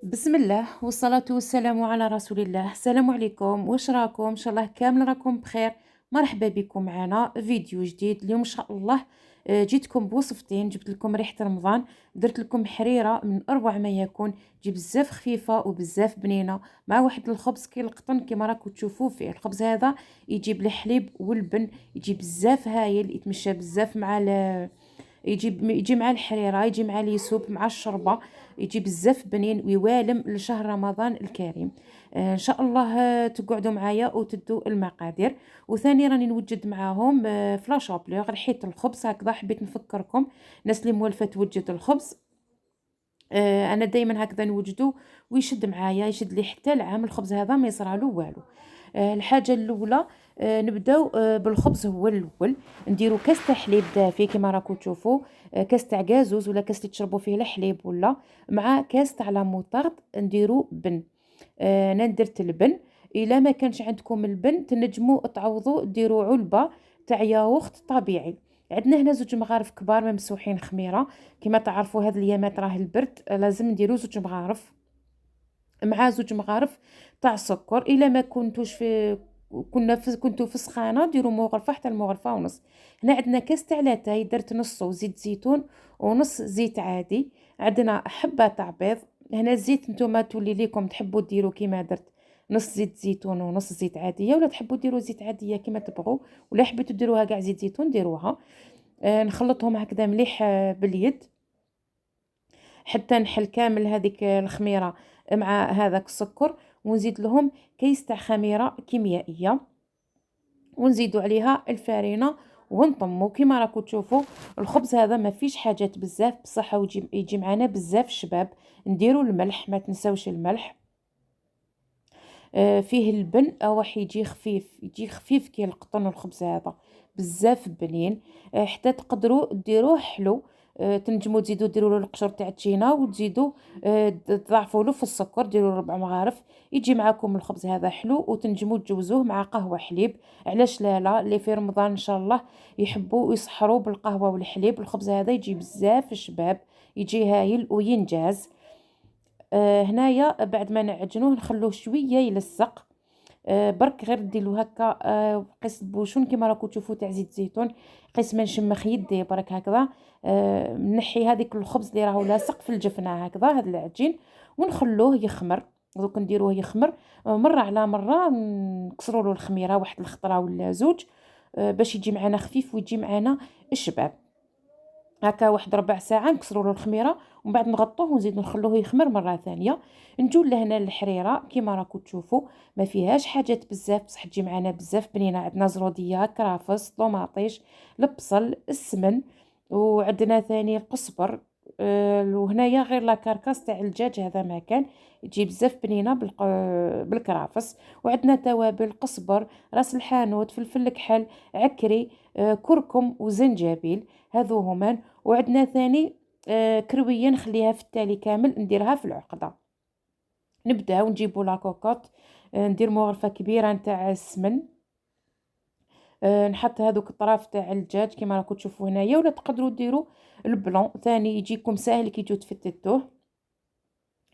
بسم الله والصلاة والسلام على رسول الله. السلام عليكم، واش راكم؟ ان شاء الله كامل راكم بخير. مرحبا بكم معنا فيديو جديد اليوم ان شاء الله. جيتكم بوصفتين، جبت لكم ريحة رمضان، درت لكم حريرة من اروع ما يكون، تجي بزاف خفيفة وبزاف بنينة مع واحد الخبز كي القطن كما راكم تشوفوا فيه. الخبز هذا يجيب الحليب واللبن، يجي بزاف هايل، يتمشى بزاف مع يجي مع الحريره، يجي مع اليسوب مع الشوربه، يجي بزاف بنين ويوالم لشهر رمضان الكريم. ان شاء الله تقعدوا معايا وتدوا المقادير. وثاني راني نوجد معاهم فلاش بلوغ ريحه الخبز. هكذا حبيت نفكركم الناس اللي موالفه توجد الخبز. انا دائما هكذا نوجدو ويشد معايا، يشد لي حتى العام. الخبز هذا ما يصرالو والو. الحاجه الاولى نبداو بالخبز. هو الاول نديرو كاس تاع حليب دافي كما راكم تشوفوا، كاس تاع كازوز ولا كاس اللي تشربوا فيه الحليب، ولا مع كاس تاع لا موطارد نديرو بن. انا درت البن. الا ما كانش عندكم البن تنجموا تعوضوا ديروا علبه تاع ياغورت طبيعي. عندنا هنا زوج مغارف كبار ممسوحين خميره. كما تعرفوا هاد الايامات راه البرد، لازم نديروا زوج مغارف مع زوج مغارف تاع سكر. الا ما كنتوش في كنتو في سخانه ديروا مغرفه حتى المغرفه ونص. هنا عندنا كاس تاع لاتاي، درت نصه زيت زيتون ونص زيت عادي. عندنا حبه تاع بيض. هنا الزيت نتوما تولي ليكم تحبوا ديروا كيما درت نص زيت زيتون ونص زيت عاديه، ولا تحبوا ديروا زيت عاديه كيما تبغوا، ولا حبيتوا ديروها كاع زيت زيتون ديروها. نخلطهم هكذا مليح باليد حتى نحل كامل هذيك الخميره مع هذاك السكر، ونزيد لهم كيس تاع خميره كيميائيه، ونزيدوا عليها الفارينه ونطمو. كيما راكم تشوفوا الخبز هذا ما فيش حاجات بزاف بصحه، ويجي معنا بزاف شباب. نديروا الملح، ما تنساوش الملح. فيه البن اواح يجي خفيف، يجي خفيف كي القطن. الخبز هذا بزاف بنين، حتى تقدروا ديروه حلو. تنجموا تزيدوا ديروا له القشور تاع التشينا، وتزيدوا تضاعفوا له في السكر، ديروا 4 مغارف. يجي معكم الخبز هذا حلو، وتنجموا تجوزوه مع قهوه حليب. علاش لا اللي في رمضان ان شاء الله يحبوا يسحروا بالقهوه والحليب. الخبز هذا يجي بزاف شباب، يجي هايل وينجاز. هنايا بعد ما نعجنوه نخلوه شويه يلصق. برك غير ديروا هكا قيس بوشون كما راكم تشوفوا تاع زيت زيتون، قيس ما نشمخ يدي برك هكذا. نحي هذيك الخبز اللي راهو لاصق في الجفنه هكذا، هذا العجين، ونخلوه يخمر. دوك نديروه يخمر مره على مره، نكسروا له الخميره واحد الخطره ولا زوج، باش يجي معنا خفيف ويجي معنا الشباب. هكا واحد ربع ساعه نكسروا له الخميره، ومن بعد نغطوه ونزيدو نخلوه يخمر مره ثانيه. نجو لهنا الحريره كيما راكم تشوفوا ما فيهاش حاجات بزاف، بصح تجي معنا بزاف بنينه. عندنا زروديه، كرافس، طوماطيش، البصل، السمن، وعندنا ثاني القزبر. وهنايا غير لا كاركاس تاع الدجاج هذا ما كان، تجي بزاف بنينه بالكرافس. وعندنا توابل قزبر، راس الحانوت، فلفل كحل، عكري، كركم وزنجبيل، هذو هما. وعندنا ثاني كرويه نخليها في التالي كامل نديرها في العقده. نبداو نجيبو لا كوكوط، ندير مغرفه كبيره نتاع السمن، نحط هذوك الطراف تاع الدجاج كما راكم تشوفوا هنايا، ولا تقدروا ديروا البلون ثاني يجيكم ساهل كي تجو تفتتوه،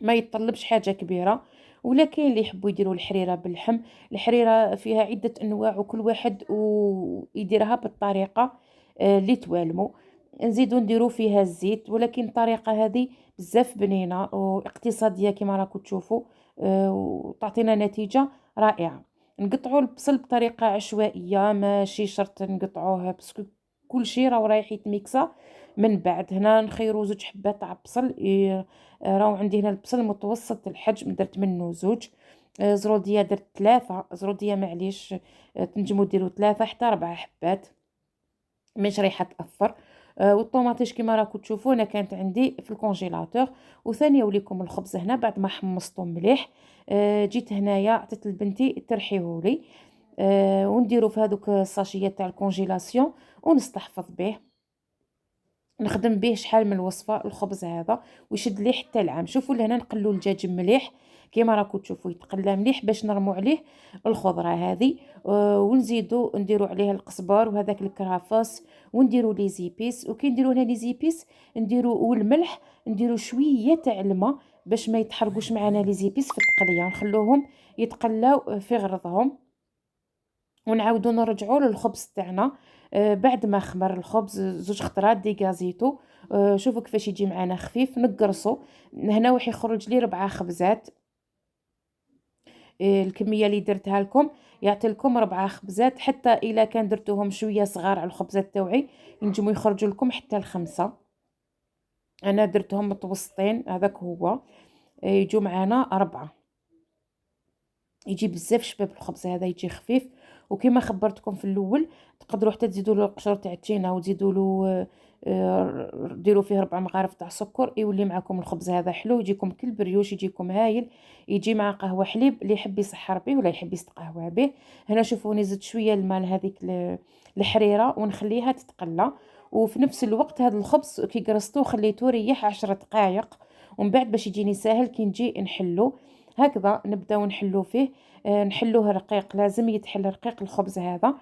ما يتطلبش حاجه كبيره. ولا كاين اللي يحبوا يديروا الحريره باللحم. الحريره فيها عده انواع، وكل واحد ويديرها بالطريقه اللي توالمو. نزيدو نديرو فيها الزيت، ولكن الطريقه هذه بزاف بنينه واقتصاديه كما راكم تشوفوا، وتعطينا نتيجه رائعه. نقطعوا البصل بطريقه عشوائيه، ماشي شرط نقطعوه باسكو كل شيء راه رايح يتميكسا. من بعد هنا نخيروا زوج حبات تاع بصل. راهو عندي هنا البصل متوسط الحجم، درت منه زوج. زروديه درت 3 زروديه، معليش. تنجموا ديروا 3 حتى 4 حبات، مش رايحه تاثر. والطوماطيش كما راكم تشوفوا انا كانت عندي في الكونجيلاتور. وثانيه وليكم الخبز هنا بعد ما حمصته مليح. جيت هنايا عطيت لبنتي ترحيهولي. ونديرو في هذوك الساشيات تاع الكونجيلاسيون ونستحفظ به. نخدم به شحال من وصفه الخبز هذا، ويشد لي حتى العام. شوفوا لهنا نقلوا الدجاج مليح كيما راكم تشوفوا يتقلى مليح باش نرموا عليه الخضره هذه. ونزيدوا نديروا عليه القزبر وهذاك الكرافس، ونديروا لي زيبيس. وكي نديروا هنا لي زيبيس نديروا والملح، نديروا شويه تاع الماء باش ما يتحرقوش معنا لي زيبيس في التقليه. نخلوهم يتقلاو في غرضهم، ونعاودو نرجعو للخبز تاعنا. بعد ما خمر الخبز 2 خطرات ديغازيتو. شوفوا كيفاش يجي معنا خفيف. نقرصو. هنا وح يخرج لي 4 خبزات. الكميه اللي درتها لكم يعطي لكم 4 خبزات، حتى الا كان درتوهم شويه صغار على الخبزات تاوعي ينجموا يخرجوا لكم حتى ل5. انا درتهم متوسطين، هذاك هو. يجوا معنا 4. يجي بزاف شباب الخبز هذا، يجي خفيف. وكما خبرتكم في الاول تقدروا حتى تزيدوا له قشور تاع التينه وتزيدوا له ديروا فيه 4 مغارف تاع سكر، يولي معكم الخبز هذا حلو، يجيكم كل بريوش، يجيكم هايل. يجي مع قهوه حليب اللي يحب يسحر به ولا يحب يستقهوى به. هنا شوفوني زدت شويه الماء لهذيك الحريره ونخليها تتقلى. وفي نفس الوقت هذا الخبز كي قرصتوه خليتوه ريح 10 دقائق، ومن بعد باش يجيني ساهل كي نجي نحلو. هكذا نبداو نحلو فيه. نحلوه رقيق، لازم يتحل رقيق الخبز هذا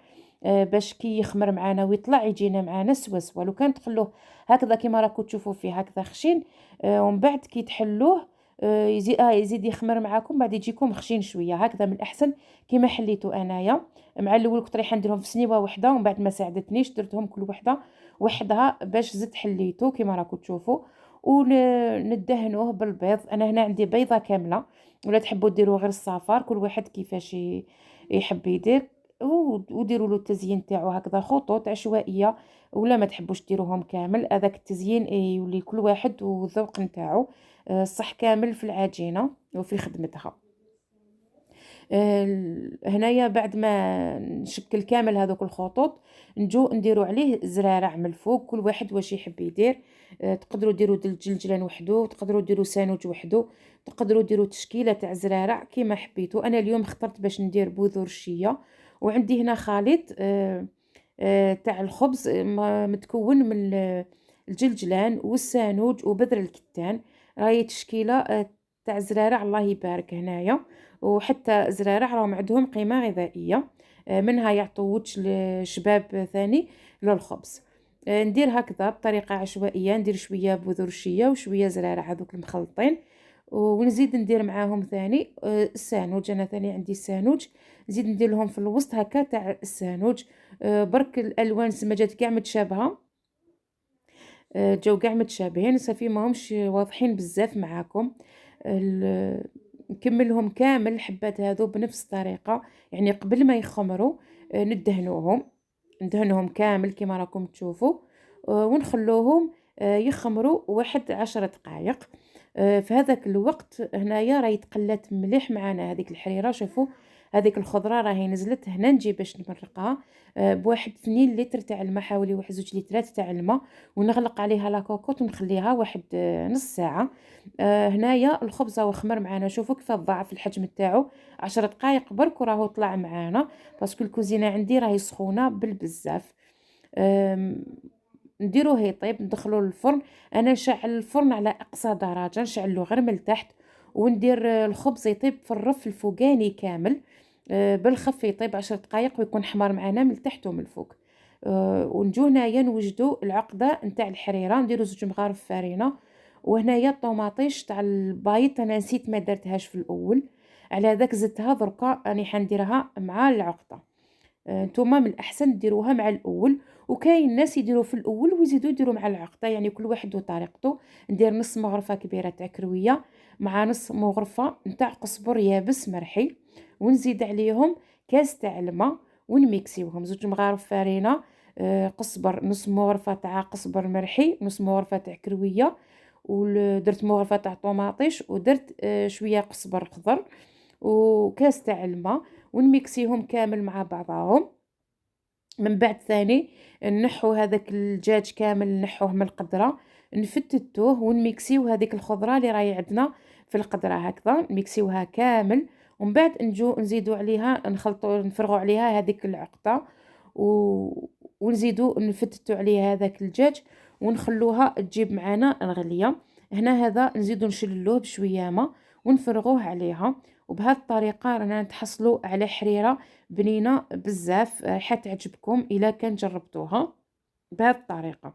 باش كي يخمر معانا ويطلع يجينا معانا سوا سوا. لو كان تخلوه هكذا كيما راكم تشوفوا فيه هكذا خشين، ومن بعد كي تحلوه يزيد يخمر معاكم، بعد يجيكم خشين شويه. هكذا من الاحسن كيما حليتو انايا. مع الاول كنت رايحه نديرهم في سنيوه وحده، ومن بعد ما ساعدتنيش درتهم كل وحده وحدها باش زدت حليتو كيما راكم تشوفوا. وندهنوه بالبيض. انا هنا عندي بيضه كامله، ولا تحبوا ديروا غير الصفار، كل واحد كيفاش يحب يدير. وديروا له التزيين تاعو هكذا خطوط عشوائيه، ولا ما تحبوش ديروهم كامل. هذاك التزيين يولي كل واحد والذوق نتاعو. صح كامل في العجينه وفي خدمتها. هنايا بعد ما نشكل كامل هذوك الخطوط نجو نديرو عليه زرارع من الفوق، كل واحد واش يحب يدير. تقدروا ديروا الجلجلان وحده، تقدروا ديروا سانوج وحده، تقدروا ديروا تشكيله تاع زرارع كيما حبيتوا. انا اليوم اخترت باش ندير بذور الشيه. وعندي هنا خليط تاع الخبز متكون من الجلجلان والسانوج وبذر الكتان. راهي تشكيله تاع زرارع الله يبارك هنايا. وحتى زرارع راهم عندهم قيمه غذائيه، منها يعطوا وجه لشباب ثاني للخبز. ندير هكذا بطريقه عشوائيه، ندير شويه بذور الشيه وشويه زرارع هذوك المخلطين، ونزيد ندير معاهم ثاني السانوج. انا ثاني عندي السانوج، نزيد ندير لهم في الوسط هكا تاع السانوج. برك الالوان السماجات كاع متشابهه، جاو كاع متشابهين صافي ماهمش واضحين بزاف معاكم. نكملهم كامل الحبات هذو بنفس الطريقه، يعني قبل ما يخمروا ندهنهم كامل كما راكم تشوفوا. ونخلوهم يخمروا 10 دقائق. في هذاك الوقت هنايا راهي تقلات مليح معنا هذيك الحريره. شوفوا هذيك الخضره راهي نزلت. هنا نجي باش نمرقها بواحد 2 لتر تاع الماء، حوالي 2 لترات تاع الماء، ونغلق عليها لاكوكوط ونخليها واحد نص ساعه. هنايا الخبز هو خمر معنا. شوفوا كيف ضاعف الحجم تاعو 10 دقائق برك وراهو طلع معنا، باسكو الكوزينه عندي راهي سخونه بالبزاف. نديروه يطيب، ندخلوه للفرن. انا نشعل الفرن على اقصى درجه، نشعله غير من التحت، وندير الخبز يطيب في الرف الفوقاني كامل بالخف، يطيب 10 دقائق ويكون حمار معنا من التحت ومن الفوق. ونجو هنايا نوجدوا العقده نتاع الحريره. نديروا 2 مغارف فرينه. وهنايا الطوماطيش تاع البايط انا نسيت ما درتهاش في الاول، على هذاك زدتها دركا راني حنديرها مع العقده. نتوما من الاحسن ديروها مع الاول، وكاين الناس يديروا في الاول ويزيدوا يديروا مع العقده، يعني كل واحد وطريقته. ندير نص مغرفه كبيره تاع كرويه مع نص مغرفه نتاع قزبر يابس مرحي، ونزيد عليهم كاس تاع الماء ونميكسيوهم. 2 مغارف فرينه، قزبر، نص مغرفه تاع قزبر مرحي، نص مغرفه تاع كرويه، ودرت مغرفه تاع طوماطيش، ودرت شويه قزبر خضر، وكاس تاع الماء، ونميكسيهم كامل مع بعضهم. من بعد ثاني نحو هذاك الدجاج كامل، نحوه من القدره، نفتتوه ونميكسيو هذيك الخضره اللي راهي عندنا في القدره هكذا، نميكسيوها كامل. ومن بعد نجو نزيدو عليها نخلطوا نفرغوا عليها هذيك العقده، ونزيدو نفتتو عليها هذاك الدجاج ونخلوها تجيب معنا غليه. هنا هذا نزيدو نشللوه بشويه ماء ونفرغوه عليها. وبهذه الطريقه رانا نتحصلوا على حريره بنينه بزاف، حتعجبكم الا كان جربتوها بهذه الطريقه.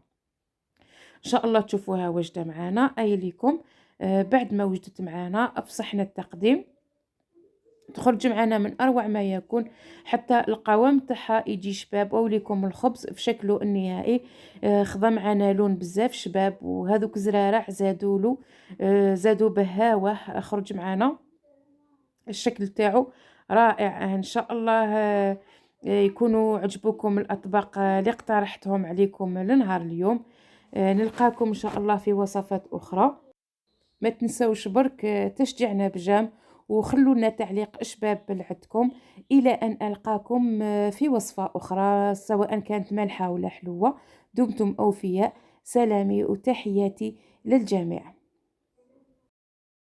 ان شاء الله تشوفوها واجده معنا. اي ليكم بعد ما وجدت معنا فصحنا التقديم، تخرج معنا من أروع ما يكون، حتى القوام تاعها يجي شباب. وأوليكم الخبز في شكله النهائي، خذا معنا لون بزاف شباب، وهذوك زرارع زادوا له، زادوا بهاوه، خرج معنا الشكل تاعو رائع. ان شاء الله يكونوا عجبوكم الاطباق اللي اقترحتهم عليكم لنهار اليوم. نلقاكم ان شاء الله في وصفات اخرى. ما تنسوش برك تشجيعنا بجام، وخلونا تعليق شباب عندكم. الى ان القاكم في وصفة اخرى، سواء كانت مالحة ولا حلوة. دمتم اوفياء. سلامي وتحياتي للجميع.